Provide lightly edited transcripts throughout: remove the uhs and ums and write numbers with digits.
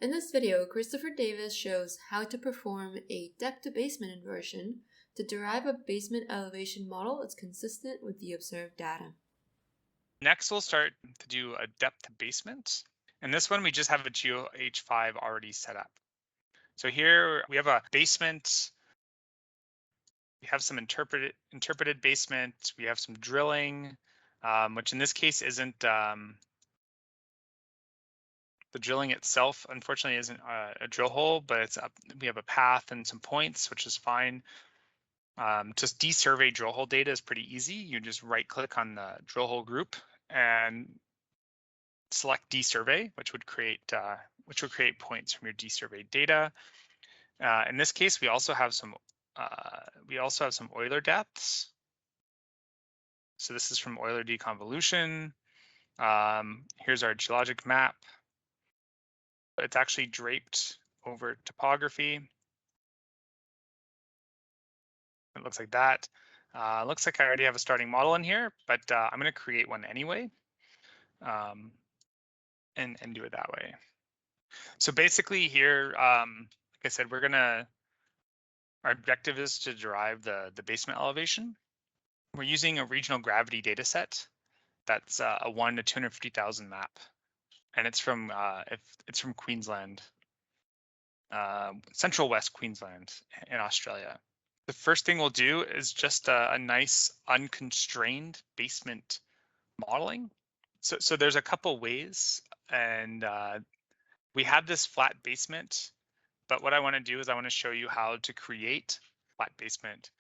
In this video, Christopher Davis shows how to perform a depth-to-basement inversion to derive a basement elevation model that's consistent with the observed data. Next, we'll start to do a depth basement. And this one, we just have a GeoH5 already set up. So here we have a basement. We have some interpreted basement. We have some drilling, which in this case isn't the drilling itself, unfortunately, isn't a drill hole, but it's we have a path and some points, which is fine. Just desurvey drill hole data is pretty easy. You just right click on the drill hole group and select desurvey, which would create points from your desurveyed data. In this case, we also have some Euler depths. So this is from Euler deconvolution. Here's our geologic map. It's actually draped over topography. It looks like that. Looks like I already have a starting model in here, but I'm going to create one anyway, and do it that way. So basically here, like I said, our objective is to derive the basement elevation. We're using a regional gravity data set that's a 1 to 250,000 map, and it's from Queensland, central west Queensland in Australia. The first thing we'll do is just a nice unconstrained basement modeling. So there's a couple ways, and we have this flat basement, but what I want to do is I want to show you how to create flat basement.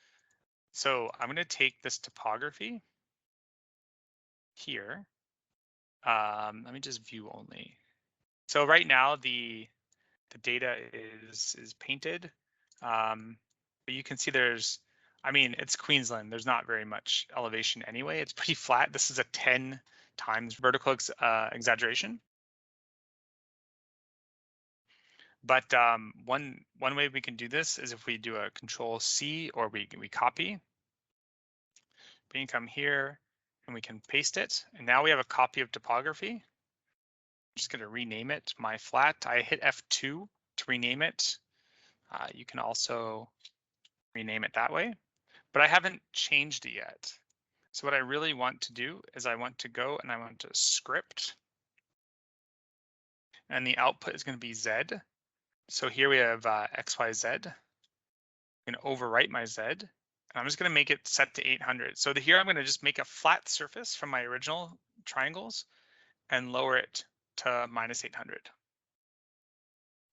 So I'm going to take this topography here. Let me just view only. So right now the data is painted, but you can see it's Queensland. There's not very much elevation anyway. It's pretty flat. This is a 10 times vertical exaggeration. But one way we can do this is if we do a Control C or we copy. We can come here and we can paste it. And now we have a copy of topography. I'm just going to rename it my flat. I hit F2 to rename it. You can also rename it that way, but I haven't changed it yet. So what I really want to do is I want to go and I want to script, and the output is going to be Z. So here we have X, Y, Z. I'm going to overwrite my Z, and I'm just going to make it set to 800. So here I'm going to just make a flat surface from my original triangles and lower it to -800.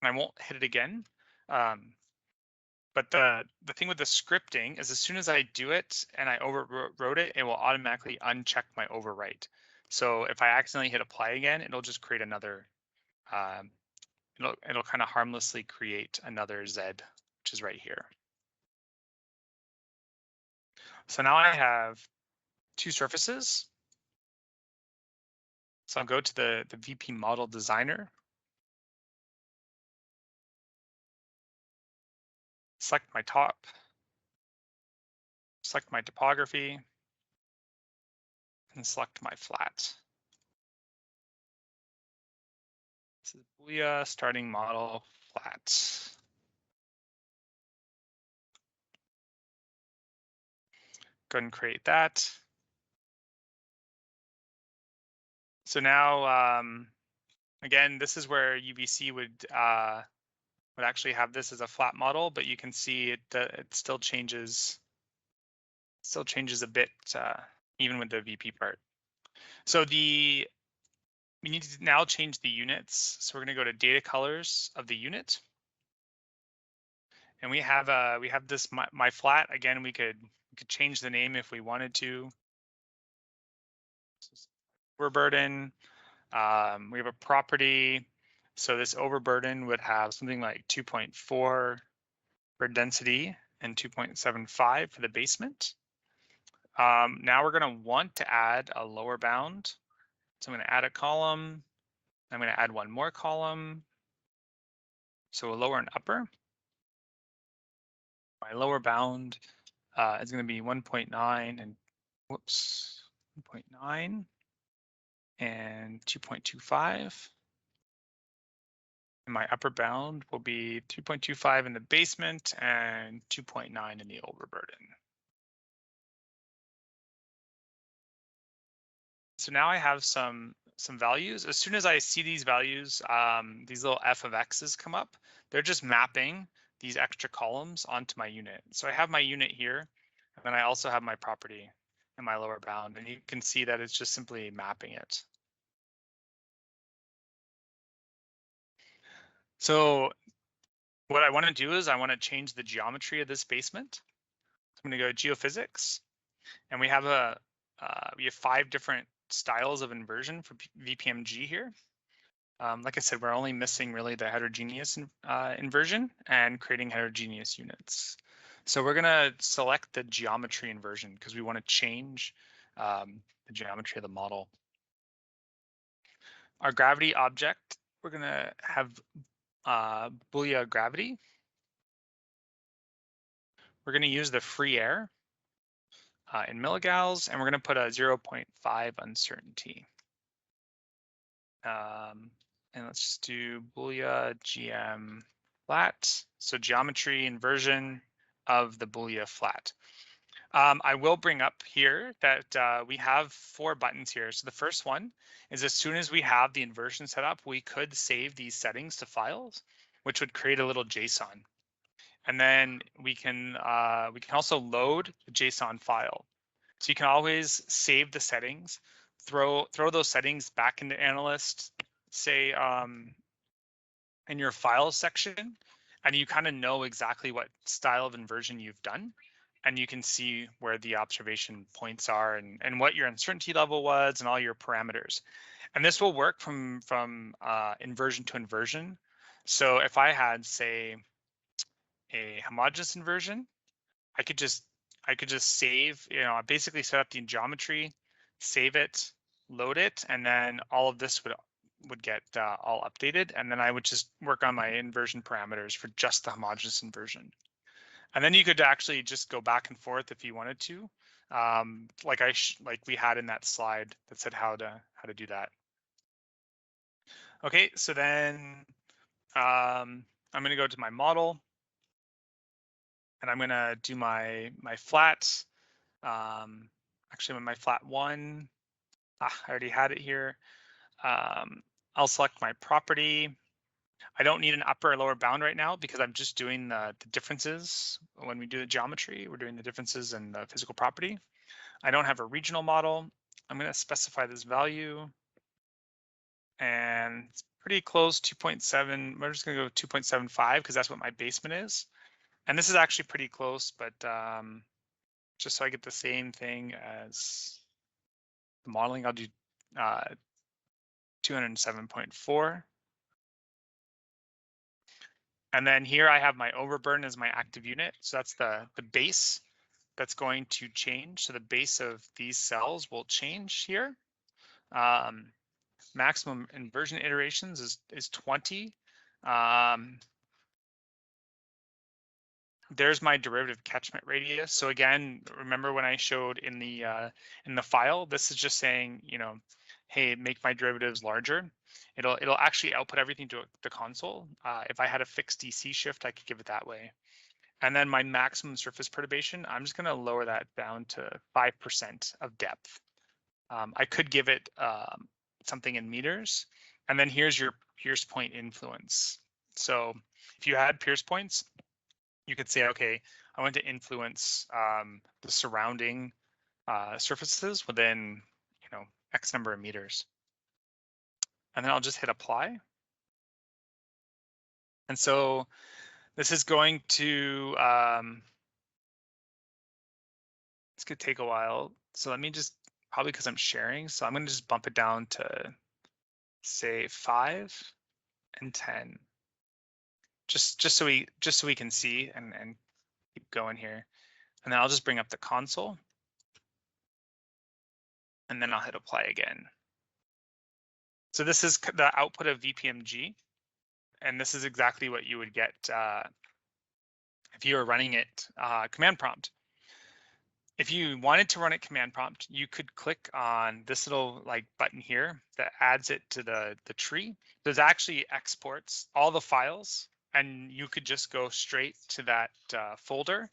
And I won't hit it again. But the thing with the scripting is as soon as I do it and I overwrote it, it will automatically uncheck my overwrite. So if I accidentally hit apply again, it'll just create another, it'll kind of harmlessly create another Z, which is right here. So now I have two surfaces. So I'll go to the VP model designer. Select my top, select my topography, and select my flat. This is Booyah starting model flat. Go ahead and create that. So now, again, this is where UBC would actually have this as a flat model, but you can see it still changes a bit even with the VP part. So we need to now change the units. So we're going to go to data colors of the unit, and we have this my flat. Again, we could change the name if we wanted to. Overburden. We have a property. So this overburden would have something like 2.4 for density and 2.75 for the basement. Now we're going to want to add a lower bound. So I'm going to add a column. I'm going to add one more column. So a lower and upper. My lower bound is going to be 1.9 and 1.9 and 2.25. And my upper bound will be 3.25 in the basement and 2.9 in the overburden. So now I have some values. As soon as I see these values, these little f of x's come up, they're just mapping these extra columns onto my unit. So I have my unit here, and then I also have my property and my lower bound, and you can see that it's just simply mapping it. So what I want to do is I want to change the geometry of this basement. So I'm going to go to Geophysics, and we have we have 5 different styles of inversion for VPmg here. Like I said, we're only missing really the heterogeneous inversion and creating heterogeneous units. So we're gonna select the geometry inversion because we want to change the geometry of the model. Our gravity object, we're gonna have Boolean gravity. We're gonna use the free air in milligauss, and we're gonna put a 0.5 uncertainty. And let's just do Boolean GM flat. So geometry inversion of the Boolean flat. I will bring up here that we have 4 buttons here. So the first one is as soon as we have the inversion set up, we could save these settings to files, which would create a little JSON. And then we can also load the JSON file. So you can always save the settings, throw those settings back into ANALYST, say in your files section, and you kind of know exactly what style of inversion you've done, and you can see where the observation points are and what your uncertainty level was and all your parameters. And this will work from inversion to inversion. So if I had, say, a homogeneous inversion, I could just save, I basically set up the geometry, save it, load it, and then all of this would get all updated, and then I would just work on my inversion parameters for just the homogeneous inversion. And then you could actually just go back and forth if you wanted to, like we had in that slide that said how to do that. Okay, so then I'm going to go to my model, and I'm going to do my flat. Actually, my flat 1, I already had it here. I'll select my property. I don't need an upper or lower bound right now because I'm just doing the differences. When we do the geometry, we're doing the differences in the physical property. I don't have a regional model. I'm going to specify this value, and it's pretty close, 2.7. We're just going to go 2.75 because that's what my basement is. And this is actually pretty close, but just so I get the same thing as the modeling, I'll do 207.4. And then here I have my overburden as my active unit. So that's the base that's going to change. So the base of these cells will change here. Maximum inversion iterations is 20. There's my derivative catchment radius. So again, remember when I showed in the file, this is just saying, hey, make my derivatives larger. It'll actually output everything to the console. If I had a fixed DC shift, I could give it that way. And then my maximum surface perturbation, I'm just going to lower that down to 5% of depth. I could give it something in meters. And then here's your Pierce point influence. So if you had Pierce points, you could say, okay, I want to influence the surrounding surfaces within, X number of meters. And then I'll just hit apply. And so this is going to, it's gonna take a while. So let me just, probably because I'm sharing, so I'm gonna just bump it down to say 5 and 10. Just so we can see and keep going here. And then I'll just bring up the console. And then I'll hit apply again. So this is the output of VPmg. And this is exactly what you would get if you were running it command prompt. If you wanted to run it command prompt, you could click on this little like button here that adds it to the tree. There's actually exports all the files, and you could just go straight to that folder,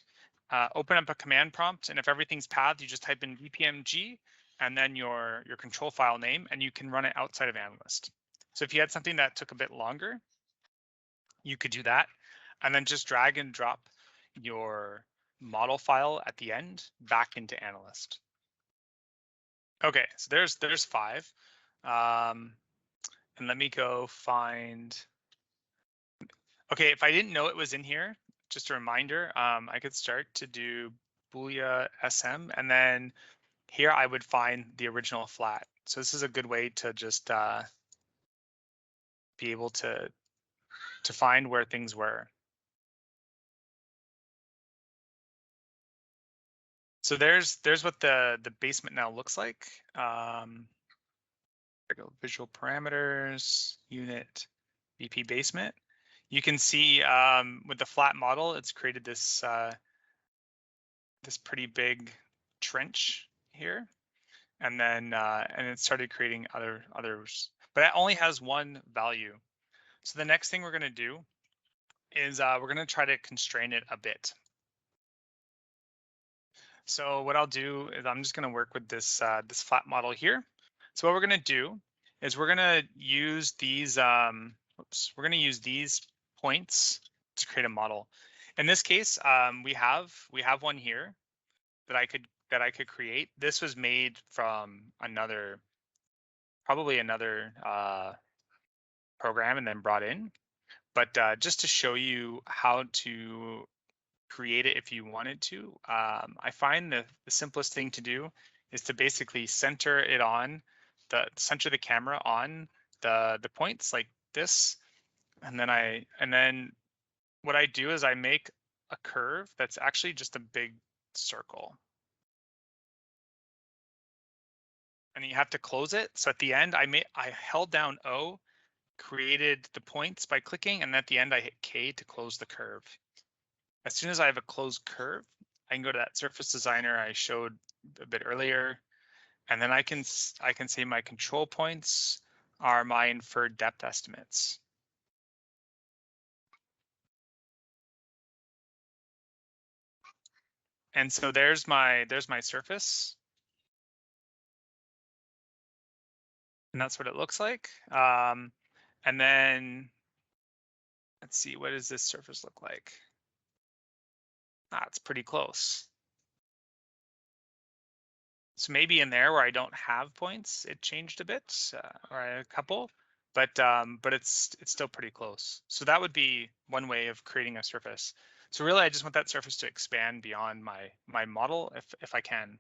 open up a command prompt, and if everything's pathed, you just type in VPmg and then your control file name, and you can run it outside of ANALYST. So if you had something that took a bit longer, you could do that, and then just drag and drop your model file at the end back into ANALYST. Okay, so there's 5. And let me go find. Okay, if I didn't know it was in here, just a reminder, I could start to do boolean sm, and then here I would find the original flat. So this is a good way to just be able to find where things were. So there's what the basement now looks like. Go visual parameters, unit, VP basement. You can see with the flat model, it's created this this pretty big trench here, and then and it started creating others, but it only has one value. So the next thing we're going to do is we're going to try to constrain it a bit. So what I'll do is I'm just going to work with this this flat model here. So what we're going to do is we're going to use these we're going to use these points to create a model. In this case, we have one here that I could create. This was made from probably another program and then brought in. But just to show you how to create it if you wanted to, I find the simplest thing to do is to basically center it on center the camera on the points like this, and then what I do is I make a curve that's actually just a big circle, and you have to close it. So at the end, I held down O, created the points by clicking, and at the end I hit K to close the curve. As soon as I have a closed curve, I can go to that surface designer I showed a bit earlier, and then I can say my control points are my inferred depth estimates. And so there's my surface, and that's what it looks like. And then let's see, what does this surface look like? It's pretty close. So maybe in there where I don't have points, it changed a bit, or a couple, but it's still pretty close. So that would be one way of creating a surface. So really, I just want that surface to expand beyond my model if I can.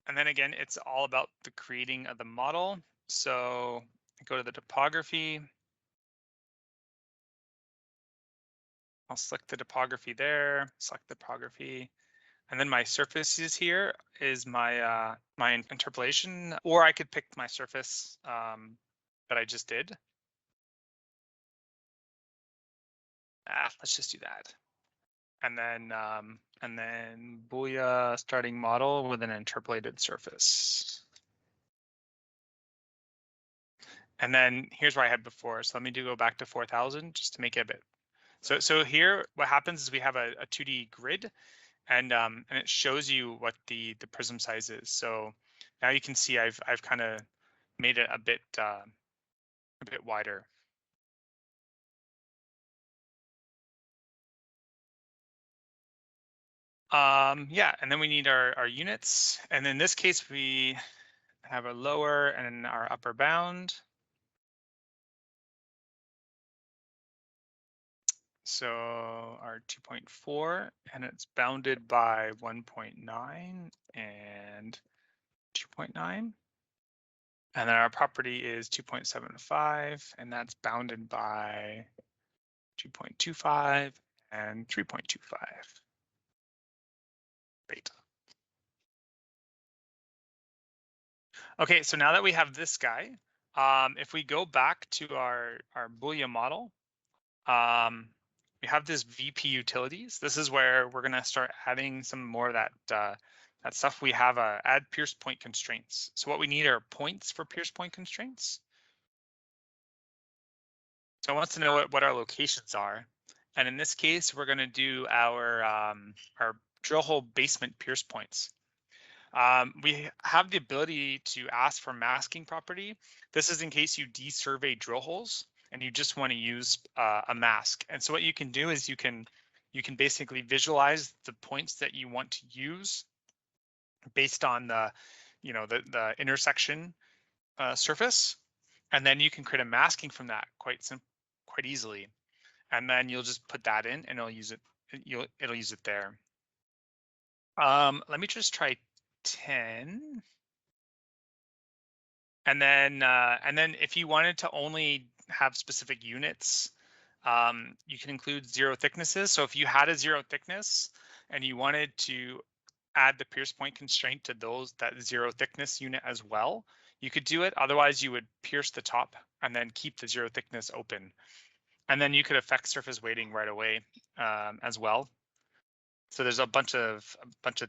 And then again, it's all about the creating of the model. So I go to the topography. I'll select the topography there, select the topography. And then my surfaces here is my my interpolation, or I could pick my surface that I just did. Let's just do that. And then boolean starting model with an interpolated surface. And then here's where I had before. So let me go back to 4000 just to make it a bit. So here, what happens is we have a 2D grid, and it shows you what the prism size is. So now you can see I've kind of made it a bit wider. Yeah, and then we need our units, and in this case we have a lower and our upper bound. So our 2.4, and it's bounded by 1.9 and 2.9. And then our property is 2.75, and that's bounded by 2.25 and 3.25. Great. Okay, so now that we have this guy, if we go back to our Boolean model, we have this VP utilities. This is where we're gonna start adding some more of that stuff. We have add pierce point constraints. So what we need are points for pierce point constraints. So it wants to know what our locations are. And in this case, we're gonna do our drill hole basement pierce points. We have the ability to ask for masking property. This is in case you desurvey drill holes and you just want to use a mask. And so what you can do is you can basically visualize the points that you want to use based on the intersection surface, and then you can create a masking from that quite easily. And then you'll just put that in, and it'll use it. It'll use it there. Let me just try 10. And then if you wanted to only have specific units, you can include zero thicknesses. So if you had a zero thickness and you wanted to add the pierce point constraint to that zero thickness unit as well, you could do it. Otherwise, you would pierce the top and then keep the zero thickness open. And then you could affect surface weighting right away as well. So there's a bunch of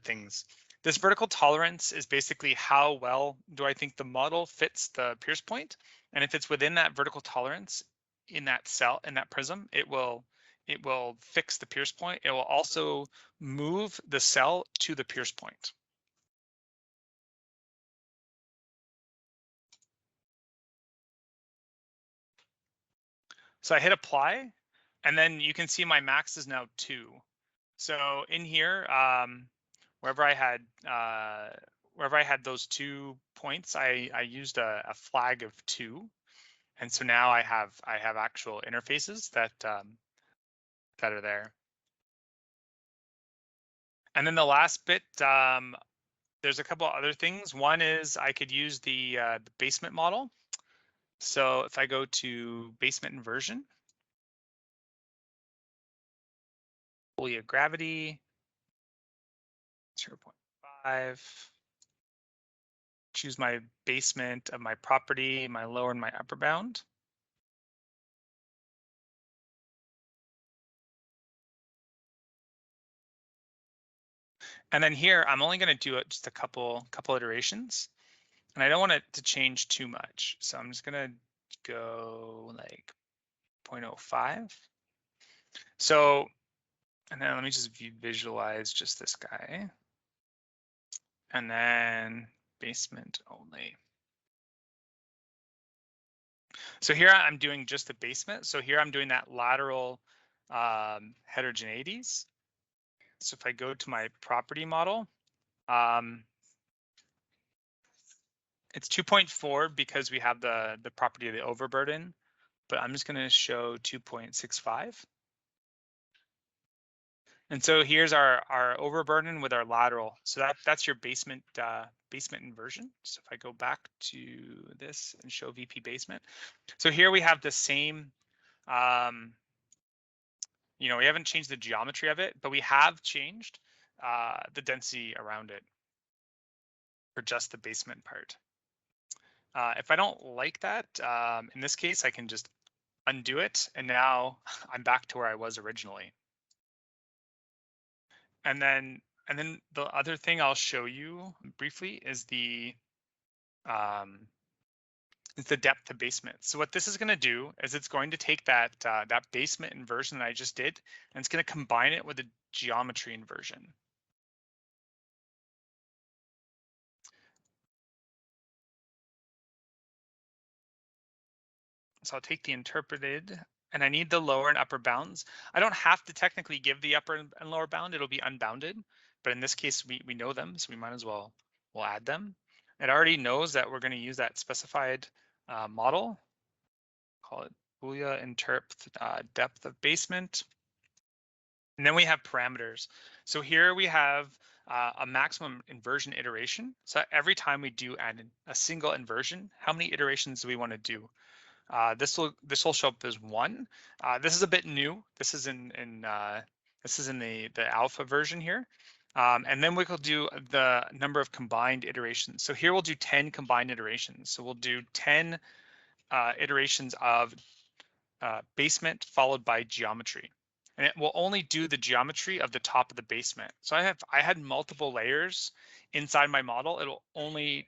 things. This vertical tolerance is basically how well do I think the model fits the pierce point, and if it's within that vertical tolerance in that cell, in that prism, it will fix the pierce point. It will also move the cell to the pierce point. So I hit apply, and then you can see my max is now 2. So in here, wherever I had those 2 points, I used a flag of 2, and so now I have actual interfaces that are there. And then the last bit, there's a couple other things. One is I could use the basement model. So if I go to basement inversion, Boolean gravity 0.5. Choose my basement of my property, my lower and my upper bound. And then here, I'm only going to do it just a couple iterations, and I don't want it to change too much. So I'm just going to go like 0.05. So, and then let me just visualize just this guy. And then basement only. So here I'm doing just the basement. So here I'm doing that lateral heterogeneities. So if I go to my property model, it's 2.4 because we have the property of the overburden, but I'm just going to show 2.65. And so here's our overburden with our lateral. So that's your basement inversion. So if I go back to this and show VP basement, so here we have the same. We haven't changed the geometry of it, but we have changed the density around it for just the basement part. If I don't like that, in this case, I can just undo it, and now I'm back to where I was originally. And then the other thing I'll show you briefly is the depth of basement. So what this is going to do is it's going to take that basement inversion that I just did, and it's going to combine it with a geometry inversion. So I'll take the interpreted, and I need the lower and upper bounds. I don't have to technically give the upper and lower bound. It'll be unbounded, but in this case, we know them, so we might as well we'll add them. It already knows that we're going to use that specified model. Call it Boolean interp depth of basement. And then we have parameters. So here we have a maximum inversion iteration. So every time we do a single inversion, how many iterations do we want to do? This will show up as 1. This is a bit new. This is in the alpha version here. And then we will do the number of combined iterations. So here we'll do 10 combined iterations. So we'll do 10 iterations of basement followed by geometry. and it will only do the geometry of the top of the basement. So I had multiple layers inside my model. It'll only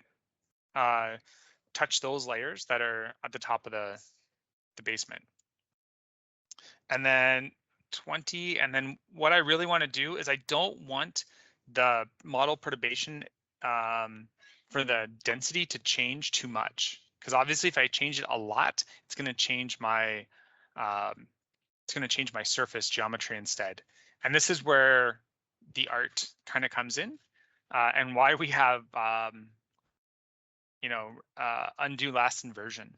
touch those layers that are at the top of the basement. And then 20, and then what I really want to do is I don't want the model perturbation for the density to change too much, because obviously if I change it a lot, it's going to change my surface geometry instead. And this is where the art kind of comes in, and why we have undo last inversion.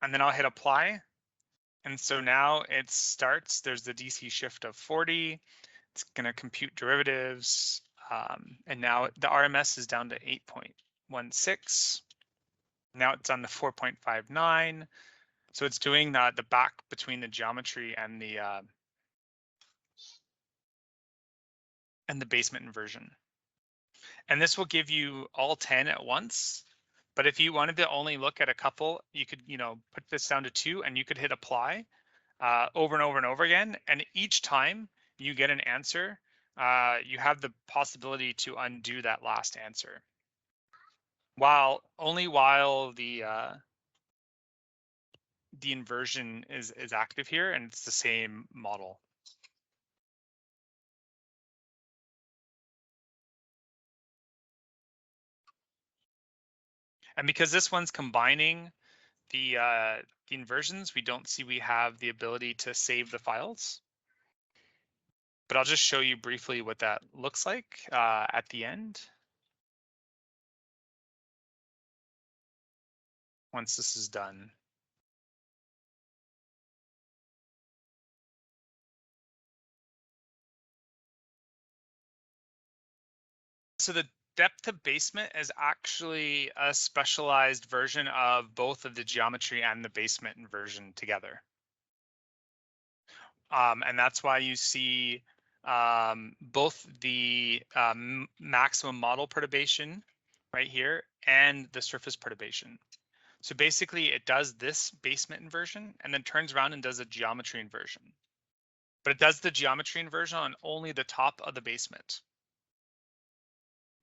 And then I'll hit apply. And so now it starts, there's the DC shift of 40. It's going to compute derivatives. And now the RMS is down to 8.16. Now it's on the 4.59. So it's doing the back between the geometry and the basement inversion. And this will give you all 10 at once. But if you wanted to only look at a couple, you could, put this down to 2 and you could hit apply over and over and over again. And each time you get an answer, you have the possibility to undo that last answer. While the inversion is active here, and it's the same model. And because this one's combining the inversions, we have the ability to save the files. But I'll just show you briefly what that looks like at the end. Once this is done. So the depth of basement is actually a specialized version of both of the geometry and the basement inversion together. And that's why you see both the maximum model perturbation right here and the surface perturbation. So basically it does this basement inversion and then turns around and does a geometry inversion. But it does the geometry inversion on only the top of the basement.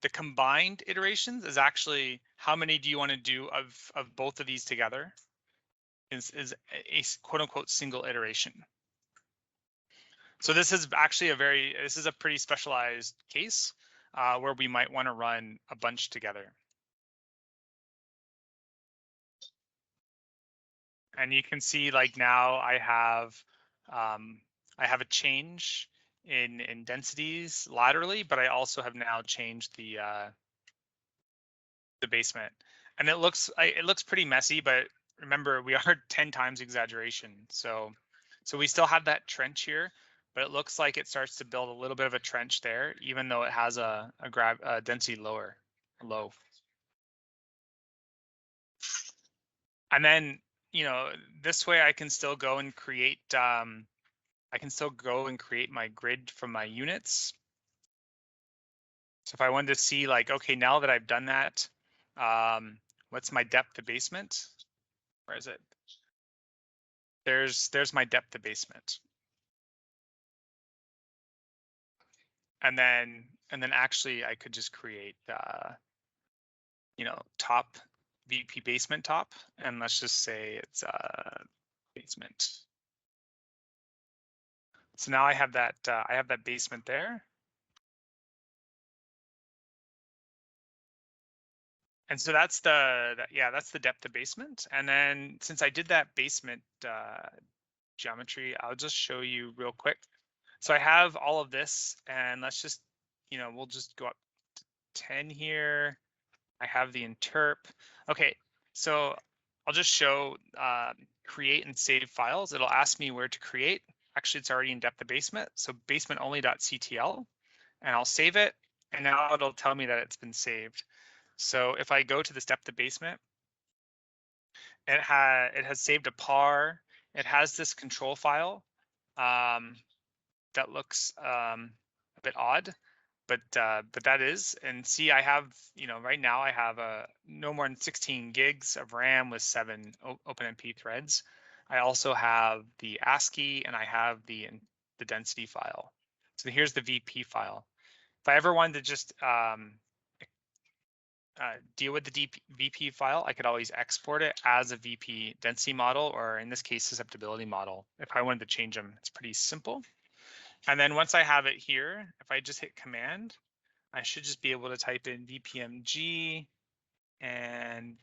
The combined iterations is actually how many do you want to do of both of these together is a quote unquote single iteration. So this is actually this is a pretty specialized case where we might want to run a bunch together. And you can see like now I have a change in densities laterally, but I also have now changed the basement, and it looks pretty messy. But remember, we are 10 times exaggeration, so we still have that trench here, but it looks like it starts to build a little bit of a trench there, even though it has a density low. And then this way I can still go and create my grid from my units. So if I wanted to see like, okay, now that I've done that, what's my depth to basement? Where is it? There's my depth to basement. And then actually I could just create top VP basement top, and let's just say it's basement. So now I have that basement there. And so that's the depth of basement. And then since I did that basement geometry, I'll just show you real quick. So I have all of this, and let's just, we'll just go up to 10 here. I have the interp. Okay, so I'll just show create and save files. It'll ask me where to create. Actually, it's already in depth of basement. So basementonly.ctl, and I'll save it. And now it'll tell me that it's been saved. So if I go to this depth of basement, it has saved a par. It has this control file that looks a bit odd, but that is. And see, I have, right now I have no more than 16 gigs of RAM with 7 OpenMP threads. I also have the ASCII, and I have the density file. So here's the VP file. If I ever wanted to just deal with the VP file, I could always export it as a VP density model, or in this case, susceptibility model. If I wanted to change them, it's pretty simple. And then once I have it here, if I just hit Command, I should just be able to type in VPmg and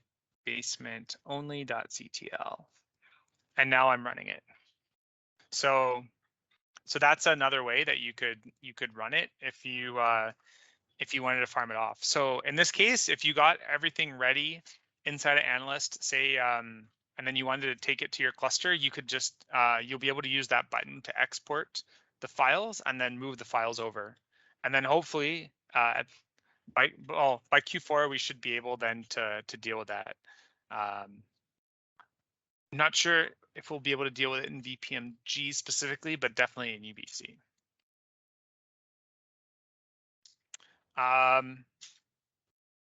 basement only.ctl. And now I'm running it. So that's another way that you could run it if you wanted to farm it off. So in this case, if you got everything ready inside of ANALYST, say, and then you wanted to take it to your cluster, you could just you'll be able to use that button to export the files and then move the files over. And then hopefully by Q4 we should be able then to deal with that. I'm not sure if we'll be able to deal with it in VPmg specifically, but definitely in UBC.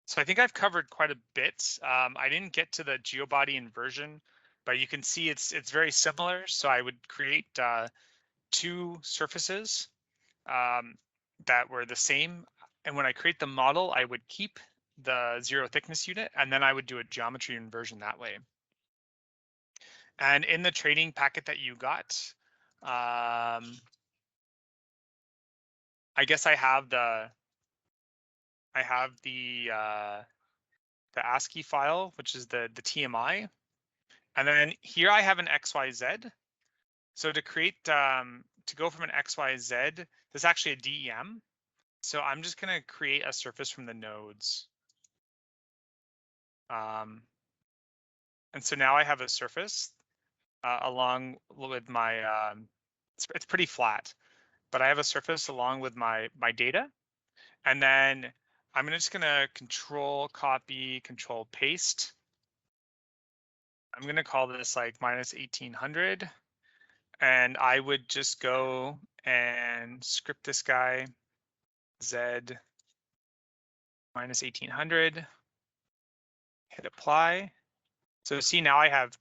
So I think I've covered quite a bit. I didn't get to the geobody inversion, but you can see it's very similar. So I would create two surfaces that were the same. And when I create the model, I would keep the zero thickness unit, and then I would do a geometry inversion that way. And in the training packet that you got, I guess I have the ASCII file, which is the TMI. And then here I have an XYZ. So to create, to go from an XYZ, this is actually a DEM. So I'm just gonna create a surface from the nodes. And so now I have a surface along with my, it's pretty flat, but I have a surface along with my data. And then I'm just gonna control copy, control paste. I'm gonna call this like minus 1800. And I would just go and script this guy Z minus 1800, hit apply. So see, now I have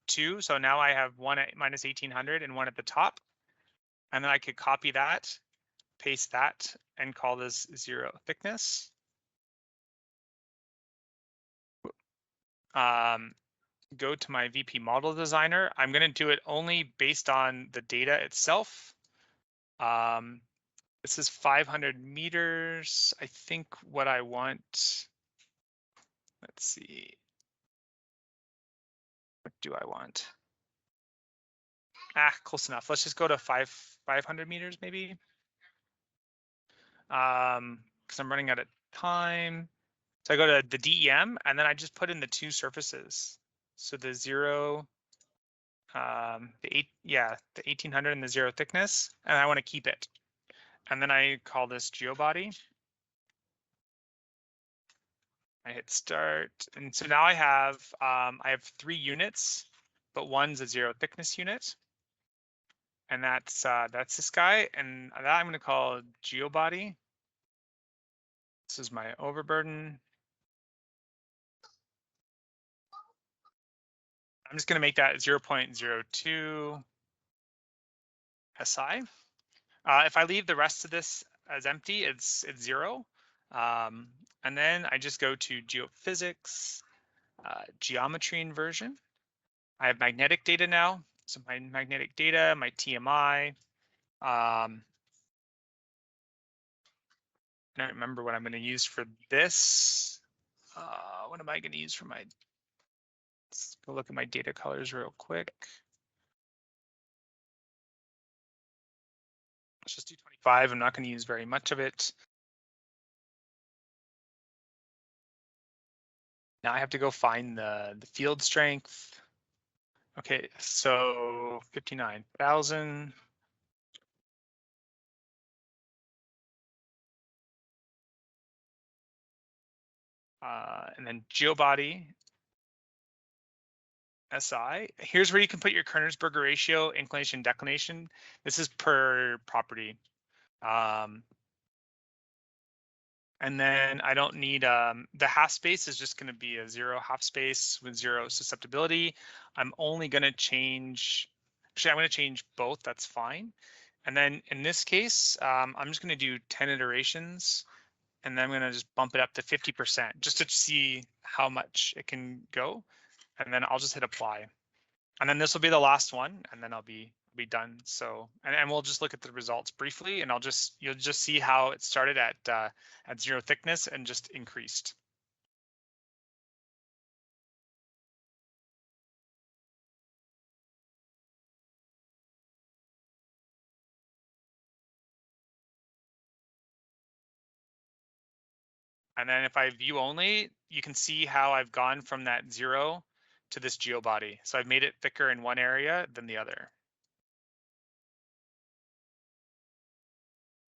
two. So now I have one at minus 1800 and one at the top. And then I could copy that, paste that, and call this zero thickness. Go to my VP model designer. I'm going to do it only based on the data itself. This is 500 meters. I think what I want, let's see. What do I want? Close enough. Let's just go to 500 meters maybe. Because I'm running out of time. So I go to the DEM and then I just put in the two surfaces. So the zero, the 1800 and the zero thickness, and I want to keep it. And then I call this geobody. I hit start, and so now I have 3 units, but one's a zero thickness unit, and that's this guy, and that I'm going to call geobody. This is my overburden. I'm just going to make that 0.02 SI. If I leave the rest of this as empty, it's 0. And then I just go to Geophysics, geometry inversion. I have magnetic data now. So my magnetic data, my TMI. I don't remember what I'm going to use for this. What am I going to use for my? Let's go look at my data colors real quick. Let's just do 25. I'm not going to use very much of it. Now I have to go find the field strength. Okay, so 59,000. And then geobody SI. Here's where you can put your Kernersberger ratio, inclination, declination. This is per property. And then I don't need, the half space is just going to be a 0 half space with 0 susceptibility. I'm only going to change, actually, I'm going to change both. That's fine. And then in this case, I'm just going to do 10 iterations, and then I'm going to just bump it up to 50% just to see how much it can go. And then I'll just hit apply. And then this will be the last one, and then I'll be done. So, and we'll just look at the results briefly, and you'll just see how it started at 0 thickness and just increased. And then if I view only, you can see how I've gone from that 0 to this geobody. So I've made it thicker in one area than the other.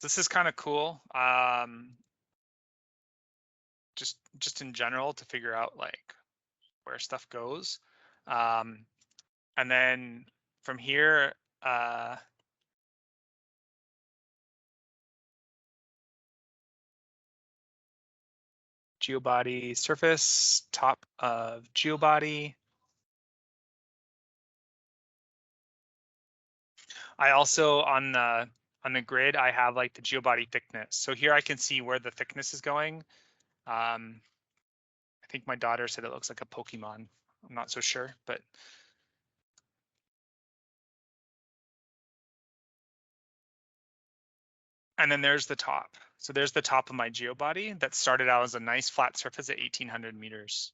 This is kind of cool. Just in general to figure out like where stuff goes. And then from here, geobody surface, top of geobody. I also on the grid, I have like the geobody thickness. So here I can see where the thickness is going. I think my daughter said it looks like a Pokemon. I'm not so sure, but. And then there's the top. So there's the top of my geobody that started out as a nice flat surface at 1800 meters.